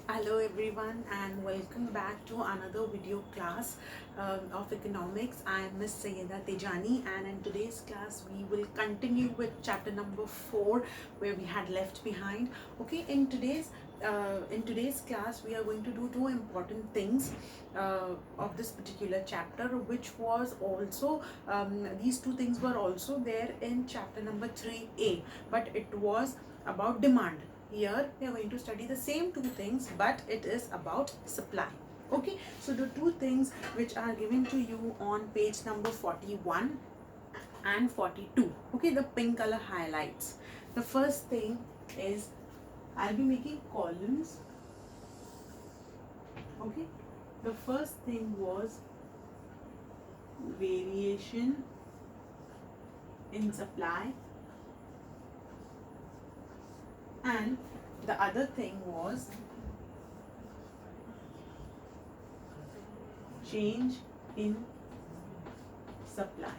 Hello everyone and welcome back to another video class of economics. I am Miss Sayeda Tejani, and in today's class we will continue with chapter number 4 where we had left behind. Okay, in today's class we are going to do two important things of this particular chapter, which was also these two things were also there in chapter number 3a, but it was about demand. Here we are going to study the same two things, but it is about supply. Okay, so the two things which are given to you on page number 41 and 42. Okay, the pink color highlights. The first thing is I'll be making columns. Okay, the first thing was variation in supply, and the other thing was change in supply.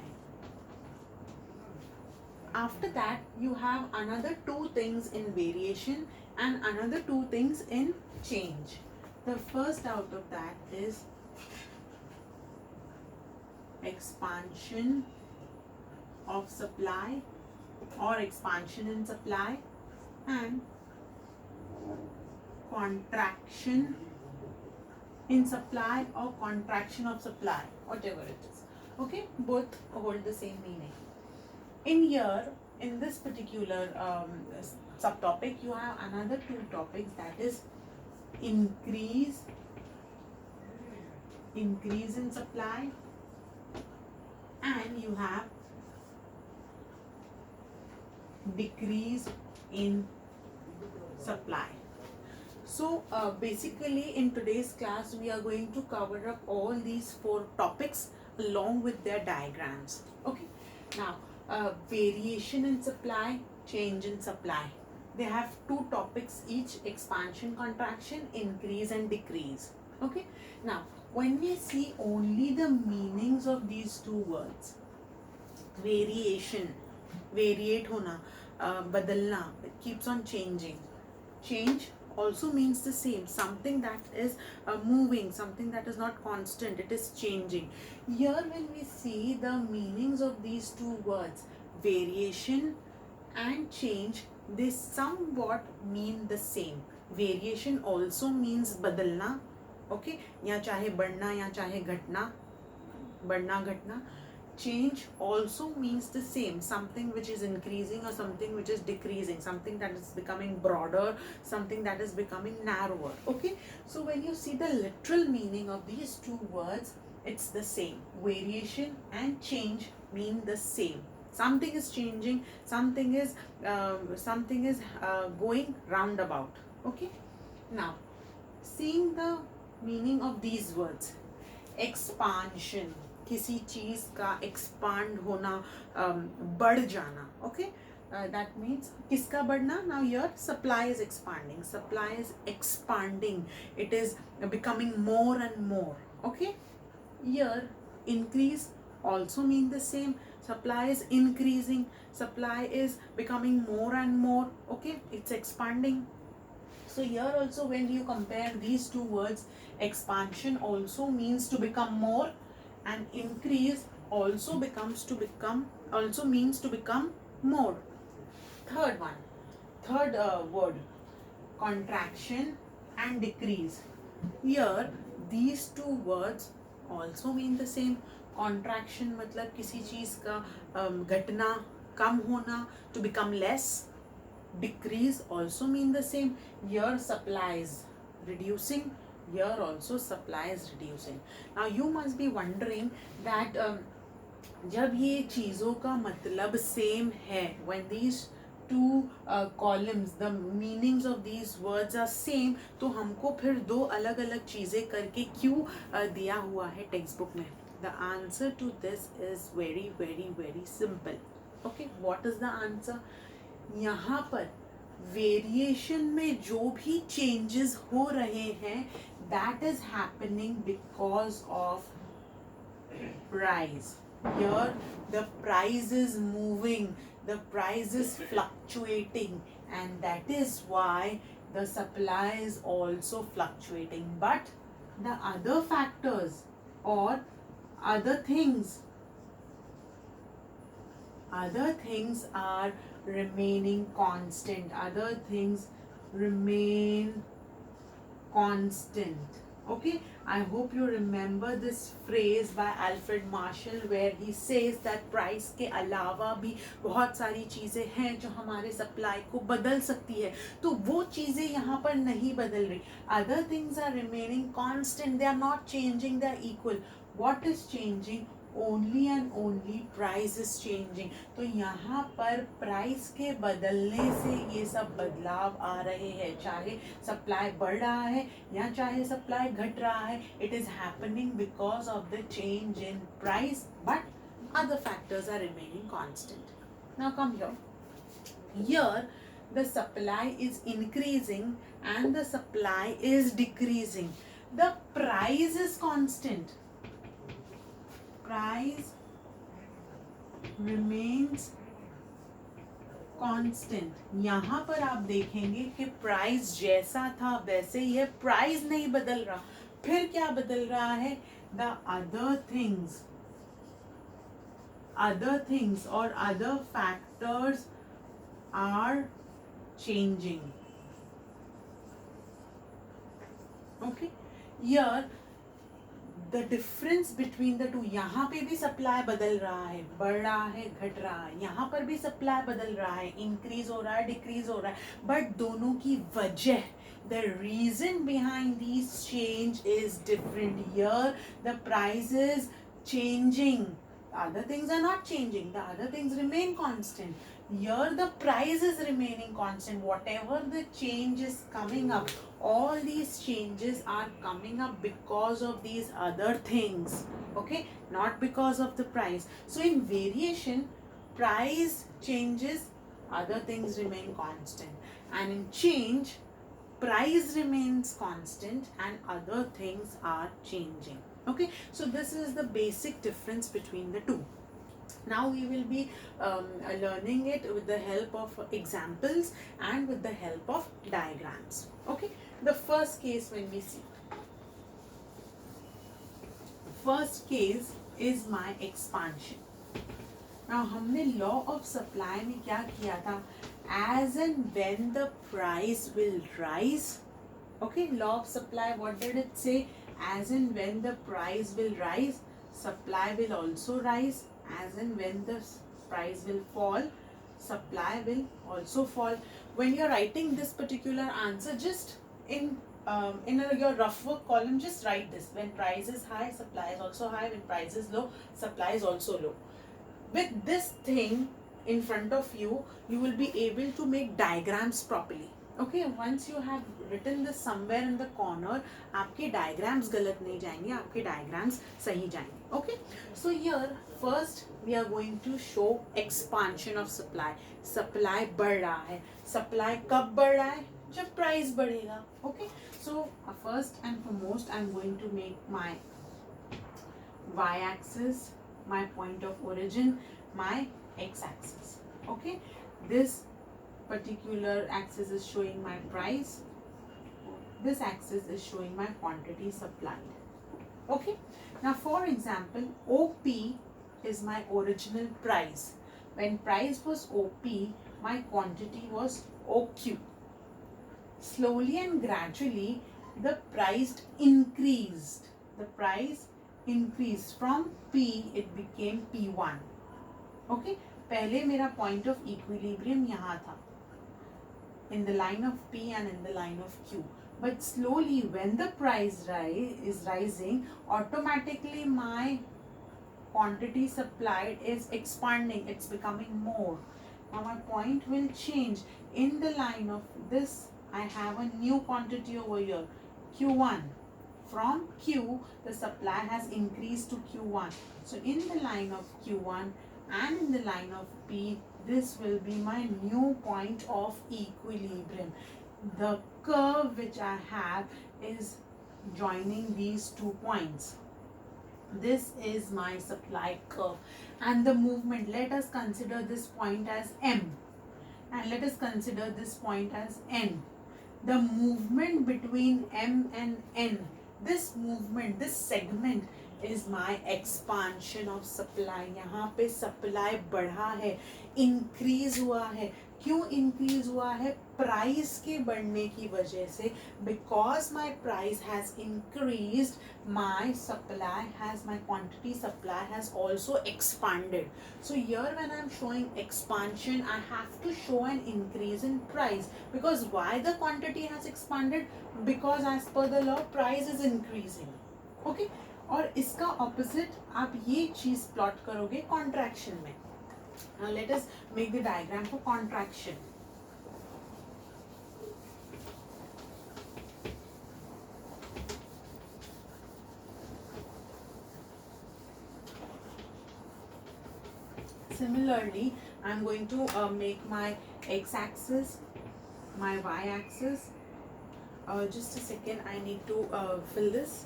After that, you have another two things in variation and another two things in change. The first out of that is expansion of supply or expansion in supply, and contraction in supply or contraction of supply, whatever it is. Okay, both hold the same meaning. In here, in this particular subtopic, you have another two topics, that is increase in supply, and you have decrease in supply. So basically in today's class we are going to cover up all these four topics along with their diagrams. Okay, now variation in supply, change in supply, they have two topics each: expansion, contraction, increase and decrease. Okay, now when we see only the meanings of these two words, variation, variate hona, badalna, it keeps on changing. Change also means the same, something that is moving, something that is not constant, it is changing. Here when we see the meanings of these two words, variation and change, they somewhat mean the same. Variation also means badalna, okay, या चाहे बढ़ना या चाहे घटना, बढ़ना घटना. Change also means the same, something which is increasing or something which is decreasing, something that is becoming broader, something that is becoming narrower. Okay, so when you see the literal meaning of these two words, it's the same. Variation and change mean the same. Something is changing, something is going roundabout. Okay, now seeing the meaning of these words, expansion, किसी चीज का expand होना, बढ़ जाना. Okay, that means किसका बढ़ना? Now here supply is expanding, supply is expanding, it is becoming more and more. Okay, here increase also mean the same, supply is increasing, supply is becoming more and more. Okay, it's expanding. So here also when you compare these two words, expansion also means to become more, and increase also means to become more. Third one, third word, contraction and decrease. Here these two words also mean the same. Contraction मतलब किसी चीज का घटना, कम होना, to become less. Decrease also mean the same. Here supply is reducing, here also supply is reducing. Now you must be wondering that जब ये चीज़ों का मतलब सेम है, when these two columns, the meanings of these words are same, तो हमको फिर दो अलग अलग चीज़ें करके क्यों दिया हुआ है टेक्स्ट बुक में? The answer to this is very very very simple. Okay, what is the answer? यहाँ पर वेरिएशन में जो भी चेंजेस हो रहे हैं, that is happening because of price. Here the price is moving, the price is fluctuating, and that is why the supply is also fluctuating, but the other factors or other things are remaining constant. Other things remain constant. Okay, I hope you remember this phrase by Alfred Marshall where he says that price के अलावा भी बहुत सारी चीज़ें हैं जो हमारे supply को बदल सकती है, तो वो चीज़ें यहाँ पर नहीं बदल रही. Other things are remaining constant, they are not changing, they are equal. What is changing? Only and only price is changing. तो यहाँ पर प्राइस के बदलने से ये सब बदलाव आ रहे हैं, चाहे सप्लाई बढ़ रहा है या चाहे सप्लाई घट रहा है. It is happening because of the change in price, but other factors are remaining constant. Now come here. Here the supply is increasing and the supply is decreasing. The price is constant. Price remains constant. यहाँ पर आप देखेंगे कि price जैसा था वैसे ही है, price नहीं बदल रहा. फिर क्या बदल रहा है? The other things or other factors are changing. Okay, here the difference between the two, यहाँ पे भी सप्लाई बदल रहा है, बढ़ रहा है, घट रहा है. यहाँ पर भी सप्लाई बदल रहा है, इंक्रीज हो रहा है, डिक्रीज हो रहा है. बट दोनों की वजह, the reason behind these change is different. Here the price is changing, the other things are not changing, the other things remain constant. Here the price is remaining constant. Whatever the change is coming up, all these changes are coming up because of these other things. Okay, not because of the price. So in variation, price changes, other things remain constant, and in change, price remains constant and other things are changing. Okay, so this is the basic difference between the two. Now we will be learning it with the help of examples and with the help of diagrams. Okay, the first case, when we see, first case is my expansion. Now हमने law of supply में क्या किया था? As and when the price will rise. Okay, law of supply, what did it say? As and when the price will rise, supply will also rise. As and when the price will fall, supply will also fall. When you're writing this particular answer, just in your rough work column, just write this: when price is high, supply is also high. When price is low, supply is also low. With this thing in front of you, you will be able to make diagrams properly. Okay, once you have written this somewhere in the corner, आपके diagrams गलत नहीं जाएंगे, आपके diagrams सही जाएंगे. Okay, so here first we are going to show expansion of supply. Supply बढ़ रहा है. Supply कब बढ़ रहा है? जब price बढ़ेगा. Okay, so first and foremost I'm going to make my y-axis, my point of origin, my x-axis. Okay, this particular axis is showing my price, this axis is showing my quantity supplied. Okay, now for example, OP is my original price. When price was OP, my quantity was OQ. Slowly and gradually the price increased. The price increased from P, it became P1. Okay, पहले मेरा point of equilibrium यहाँ था, in the line of P and in the line of Q. But slowly, when the price is rising, automatically my quantity supplied is expanding, it's becoming more. Now my point will change. In the line of this, I have a new quantity over here, Q1. From Q, the supply has increased to Q1. So in the line of Q1 and in the line of P, this will be my new point of equilibrium. The curve which I have is joining these 2 points. This is my supply curve, and the movement, let us consider this point as M and let us consider this point as N. the movement between M and N, this movement, this segment is my expansion of supply. यहाँ पे supply बढ़ा है, increase हुआ है. क्यों increase हुआ है? Price के बढ़ने की वजह से. Because my price has increased, my supply has, my quantity supply has also expanded. So here when I am showing expansion, I have to show an increase in price. Because why the quantity has expanded? Because as per the law, price is increasing. Okay? और इसका opposite आप ये चीज plot करोगे contraction में. Now let us make the diagram for contraction. Similarly, I am going to make my x-axis, my y-axis. Just a second, I need to fill this.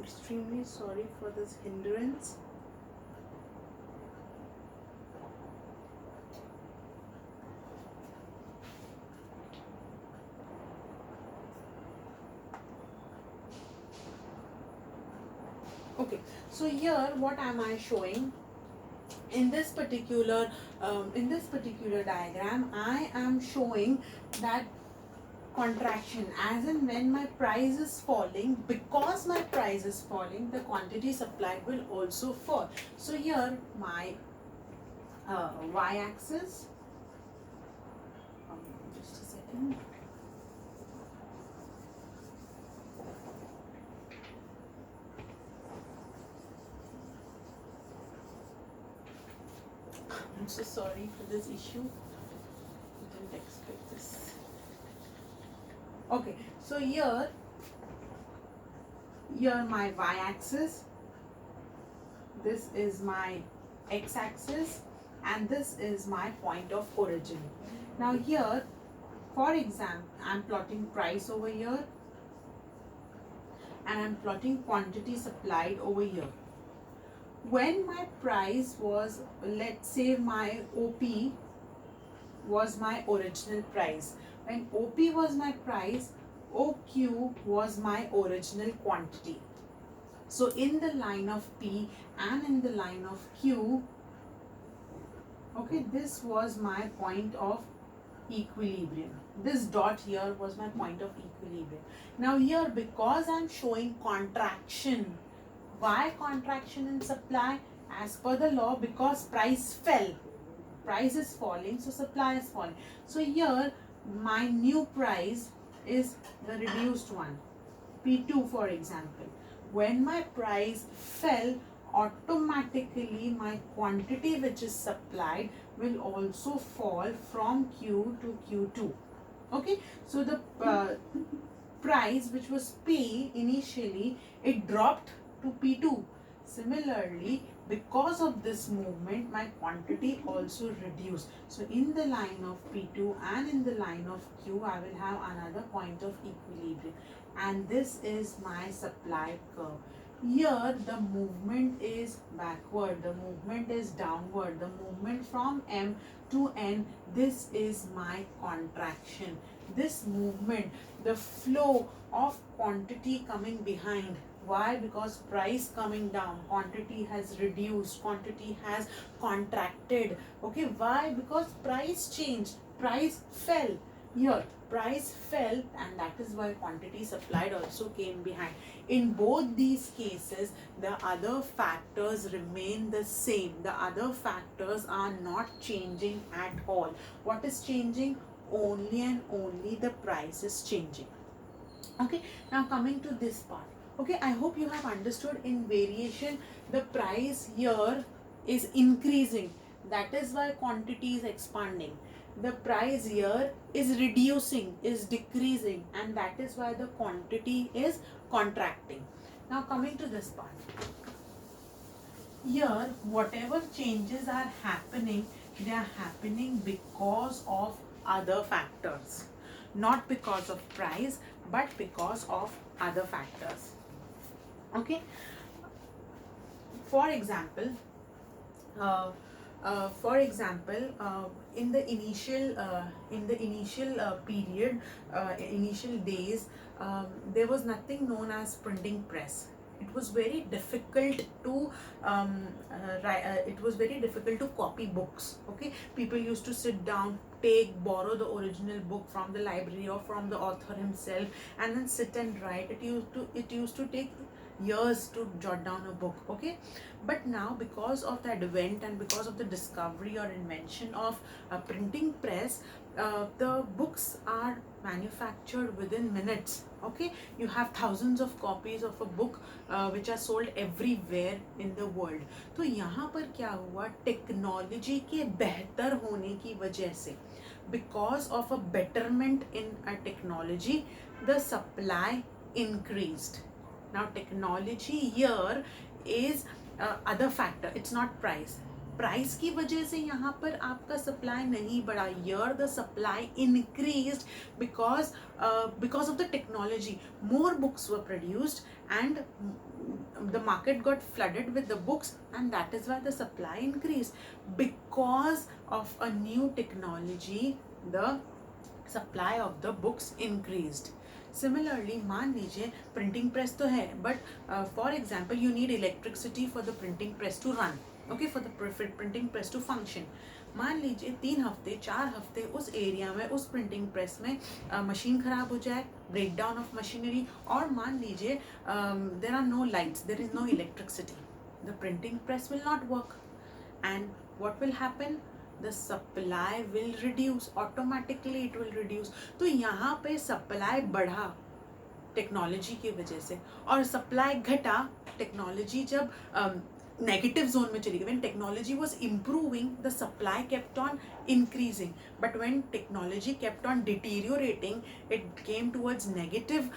Extremely sorry for this hindrance. Okay, so here what am I showing? In this particular diagram, I am showing that contraction, as in when my price is falling, because my price is falling, the quantity supplied will also fall. So here my y-axis, just a second. I'm so sorry for this issue. I didn't expect this. Okay, so here my y-axis, this is my x-axis, and this is my point of origin. Now here, for example, I'm plotting price over here, and I'm plotting quantity supplied over here. When my price was, let's say my OP was my original price. When OP was my price, OQ was my original quantity. So in the line of P and in the line of Q, okay, this was my point of equilibrium. This dot here was my point of equilibrium. Now here, because I'm showing contraction, why contraction in supply? As per the law, because price fell. Price is falling, so supply is falling. So here my new price is the reduced one, P2 for example. When my price fell, automatically my quantity which is supplied will also fall from Q to Q2. Okay, so the price which was P initially, it dropped to P2. Similarly, because of this movement, my quantity also reduced. So in the line of P2 and in the line of Q, I will have another point of equilibrium. And this is my supply curve. Here the movement is backward, the movement is downward, the movement from M to N, this is my contraction. This movement, the flow of quantity coming behind. Why? Because price coming down, quantity has reduced, quantity has contracted. Okay, why? Because price changed, price fell. Here price fell, and that is why quantity supplied also came behind. In both these cases, the other factors remain the same. The other factors are not changing at all. What is changing? Only and only the price is changing. Okay, now coming to this part. Okay, I hope you have understood. In variation, the price here is increasing. That is why quantity is expanding. The price here is reducing, is decreasing, and that is why the quantity is contracting. Now coming to this part. Here, whatever changes are happening, they are happening because of other factors, not because of price, but because of other factors. Okay, for example, uh, in the initial period, initial days, there was nothing known as printing press. It was very difficult to it was very difficult to copy books. Okay, people used to sit down, borrow the original book from the library or from the author himself, and then sit and write. It used to take years to jot down a book. Okay, but now, because of the advent and because of the discovery or invention of a printing press, the books are manufactured within minutes. Okay, you have thousands of copies of a book which are sold everywhere in the world. तो यहाँ पर क्या हुआ, technology के बेहतर होने की वजह से, because of a betterment in a technology, the supply increased. Now technology here is other factor, it's not price. Price की वजह से यहाँ पर आपका सप्लाई नहीं बढ़ा. Here the supply increased because of the technology. More books were produced and the market got flooded with the books, and that is why the supply increased. Because of a new technology, the supply of the books increased. Similarly, मान लीजिए printing press तो है, but for example you need electricity for the printing press to run. Okay, for the printing press to function. मान लीजिए 3 हफ्ते 4 हफ्ते उस area में, उस प्रिंटिंग प्रेस में मशीन खराब हो जाए, ब्रेक डाउन ऑफ मशीनरी, और मान लीजिए there are no lights, there is no electricity, the printing press will not work. And what will happen, the supply will reduce, automatically it will reduce. तो यहाँ पे supply बढ़ा technology की वजह से, और सप्लाई घटा टेक्नोलॉजी जब नेगेटिव जोन में चली गई. When technology was improving, the supply kept on increasing, but when technology kept on deteriorating, it came towards negative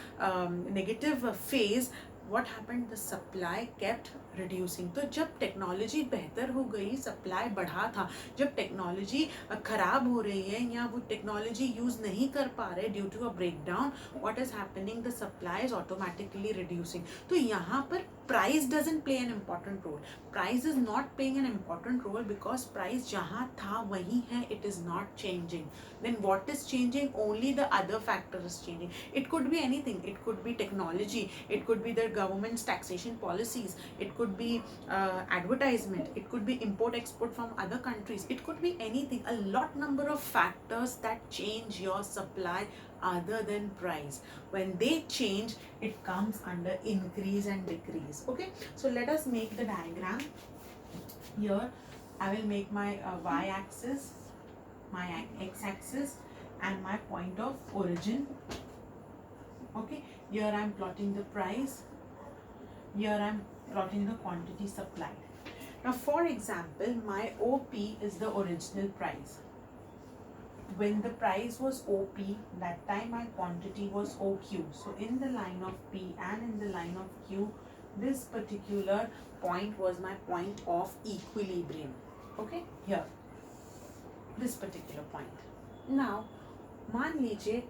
phase. What happened, the supply kept reducing. तो जब टेक्नोलॉजी बेहतर हो गई, सप्लाई बढ़ा था. जब टेक्नोलॉजी खराब हो रही है या वो टेक्नोलॉजी यूज नहीं कर पा रहे due to a breakdown, what is happening, the supply is automatically reducing. तो यहाँ पर price doesn't play an important role. Price is not playing an important role because price जहाँ था वही है, it is not changing. Then what is changing? Only the other factor is changing. It could be anything. It could be technology, it could be the government's taxation policies, it could be advertisement, it could be import export from other countries, it could be anything. A lot number of factors that change your supply other than price. When they change, it comes under increase and decrease. Okay, so let us make the diagram. Here I will make my y-axis, my x-axis, and my point of origin. Okay, here I am plotting the price, here I am plotting the quantity supplied. Now for example, my OP is the original price. When the price was OP, that time my quantity was OQ. So in the line of P and in the line of Q, this particular point was my point of equilibrium. Okay, here this particular point. Now मान लीजिए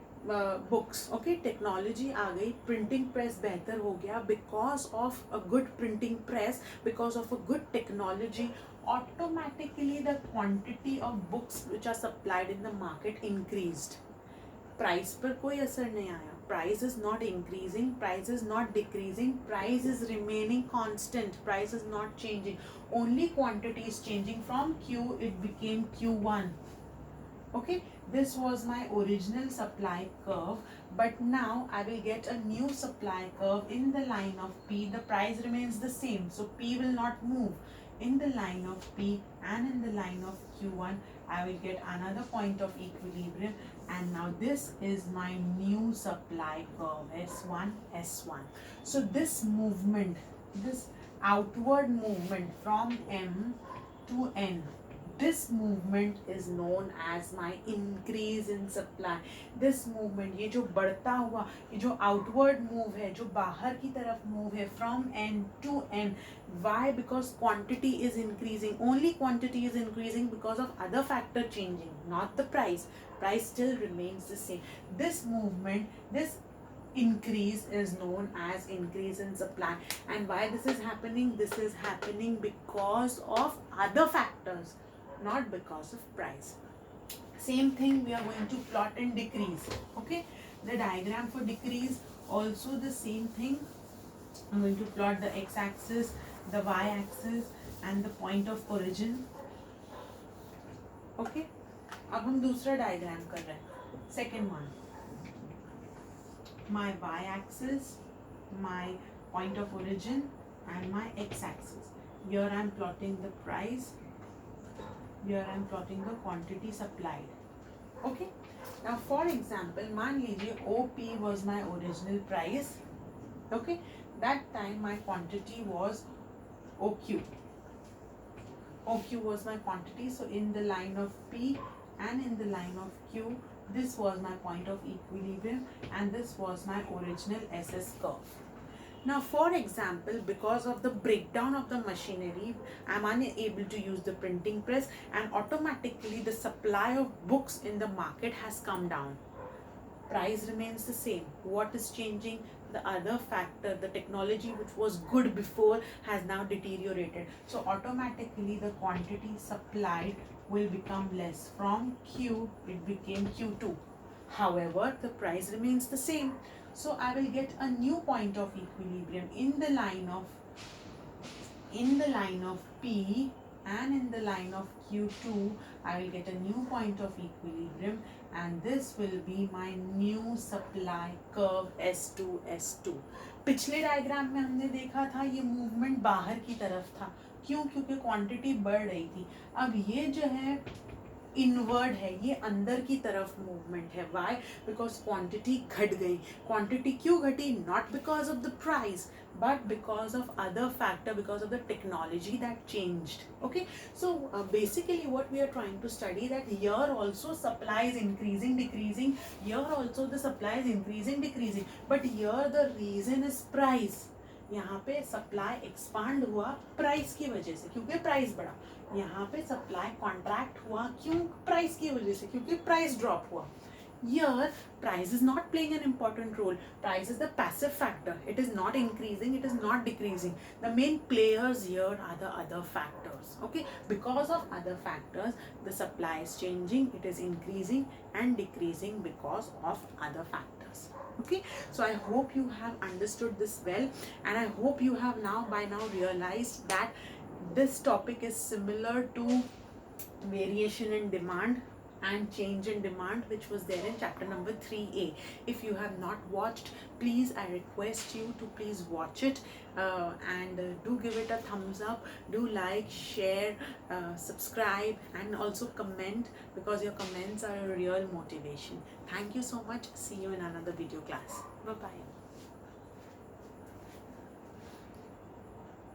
books, okay, technology आ गई, printing press बेहतर हो गया. Because of a good printing press, because of a good technology, automatically the quantity of books which are supplied in the market increased. Price पर कोई असर नहीं आया. Price is not increasing, price is not decreasing, price is remaining constant, price is not changing. Only quantity is changing. From Q it became Q1. Okay, this was my original supply curve, but now I will get a new supply curve. In the line of P, the price remains the same, so P will not move. In the line of P and in the line of Q1, I will get another point of equilibrium, and now this is my new supply curve, S1, S1. So this movement, this outward movement from M to N, this movement is known as my increase in supply. This movement, ये जो बढ़ता हुआ, ये जो outward move है, जो बाहर की तरफ move है from end to end. Why? Because quantity is increasing. Only quantity is increasing because of other factor changing, not the price. Price still remains the same. This movement, this increase is known as increase in supply. And why this is happening? This is happening because of other factors, not because of price. Same thing we are going to plot in decrease. Okay, the diagram for decrease also the same thing. I'm going to plot the x-axis, the y-axis and the point of origin. Okay, अब हम दूसरा diagram कर रहे हैं. Second one, my y-axis, my point of origin and my x-axis. Here I am plotting the price. Here I am plotting the quantity supplied. Okay. Now for example, मान लीजिए OP was my original price. Okay. That time my quantity was OQ. OQ was my quantity. So in the line of P and in the line of Q, this was my point of equilibrium and this was my original SS curve. Now for example, because of the breakdown of the machinery, I am unable to use the printing press and automatically the supply of books in the market has come down. Price remains the same. What is changing? The other factor, the technology which was good before has now deteriorated. So automatically the quantity supplied will become less. From Q, it became Q2. However, the price remains the same. So I will get a new point of equilibrium in the line of P and in the line of Q2. I will get a new point of equilibrium and this will be my new supply curve S2 S2. पिछले diagram में हमने देखा था ये movement बाहर की तरफ था. क्यों? क्योंकि क्वांटिटी बढ़ रही थी. अब ये जो है इनवर्ड है, ये अंदर की तरफ मूवमेंट है. वाई? बिकॉज क्वांटिटी घट गई. क्वांटिटी क्यों घटी? Not because of the price but because of other factor, because of the technology that changed. Okay, so basically what we are trying to study, that here also supply is increasing decreasing, here also the supply is increasing decreasing, but here the reason is price. यहाँ पे supply expand हुआ price की वजह से क्योंकि price बढ़ा. यहाँ पे सप्लाई कॉन्ट्रैक्ट हुआ क्यों? प्राइस की वजह से क्योंकि प्राइस ड्रॉप हुआ. Here, price is not playing an important role. Price is the passive factor. It is not increasing, it is not decreasing. The main players here are the other factors. Okay, because of other factors, the supply is changing, it is increasing and decreasing because of other factors. Okay, so I hope you have understood this well, and I hope you have by now realized that this topic is similar to variation in demand and change in demand, which was there in chapter number 3a. If you have not watched, please, I request you to please watch it and do give it a thumbs up, do like, share, subscribe and also comment, because your comments are a real motivation. Thank you so much. See you in another video class. Bye bye.